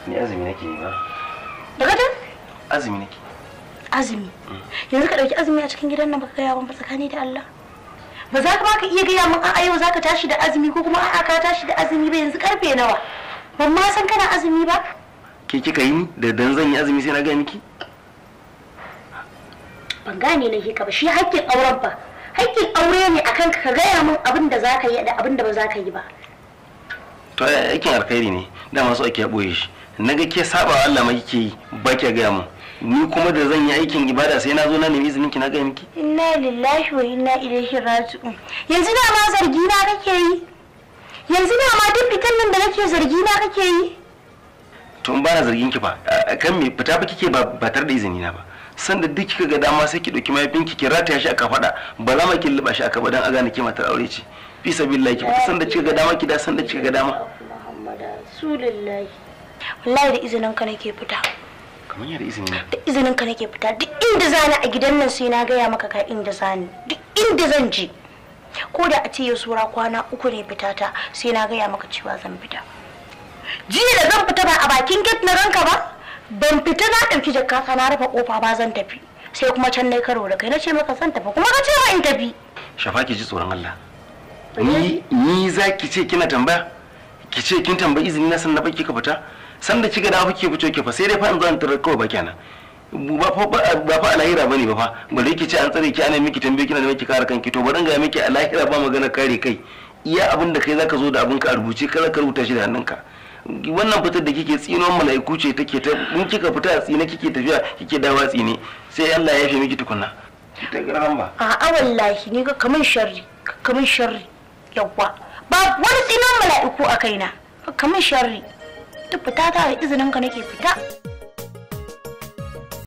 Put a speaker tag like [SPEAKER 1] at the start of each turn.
[SPEAKER 1] Ni azumi nake yi ba.
[SPEAKER 2] Daga ta?
[SPEAKER 1] Azumi nake.
[SPEAKER 2] Azumi. Yanzu ka dauki azumi a cikin gidan nan baka gaya min ba tsakani da Allah. Ba za ka baka iya gaya min a yau za ka tashi da azumi ko kuma a'a ka tashi da azumi ba yanzu karfe nawa. Ban ma san kana azumi ba.
[SPEAKER 1] Ke kika yi da dan zan yi azumi sai na ga miki?
[SPEAKER 2] Ban gane na ka ba shi haƙƙin auren ba. Haƙƙin aure ne akan ka gaya min abin da za ka yi da abin da ba za ka yi ba.
[SPEAKER 1] To aikin alkhairi ne dama so ake boye shi. Naga ke saba wa Allah ma kike yi ba ke gaya min. Ni kuma da zan yi aikin ibada sai na zo na nemi izinin ki na gaya miki.
[SPEAKER 2] Inna lillahi wa inna ilaihi raji'un. Yanzu da ma zargi na kake yi. Yanzu da ma duk fitan nan da nake zargi na kake yi.
[SPEAKER 1] To in bana zargin ki fa kan me fita ba kike ba tare da izini na ba. Sanda duk kika ga dama sai ki dauki mahaifinki ki rataya shi aka fada ba za ma ki liba shi aka ba dan a gane ki matar aure ce. Fi sabilillahi ki fita sanda kika ga dama ki da sanda kika ga dama.
[SPEAKER 2] Muhammad Rasulullahi. Wallahi da izinin ka nake fita.
[SPEAKER 1] Kamar yadda izini na.
[SPEAKER 2] Da izinin ka nake fita duk inda zani a gidan nan sai na gaya maka ka inda zani. Duk inda zan je. Ko da a ce ya sura kwana 3 ne fitata sai na gaya maka cewa zan fita. Jiya da zan fita ba a bakin gate na ranka ba. Ban fita na ɗauki jakka na rufe kofa ba zan tafi sai kuma can nayi karo da kai nace maka zan tafi kuma ka ce wa in tafi.
[SPEAKER 1] Shafa ki ji tsoron Allah. Ni za ki ce kina tambaya? Ki ce kin tambayi izini na san na baki ka fita? San da kiga da kuke fito ki fa sai dai fa in zan tarar kawai ba kenan. Ba fa alahira bane ba fa bare ki ce an tsare ki ana miki tambaye kina da miki kare kanki to bari ga miki alahira ba magana kare kai. Iya abin da kai zaka zo da abin ka a rubuce kada ka rubuta shi da hannunka. Wannan fitar da kike tsinon mala'iku ce take ta in kika fita a tsine kike tafiya kike dawa tsine sai Allah ya yafe miki tukunna ta garan ba
[SPEAKER 2] a wallahi ni ga kaman sharri yawa ba wani tsinon mala'iku a kaina kaman sharri duk fita ta da izinin ka nake fita.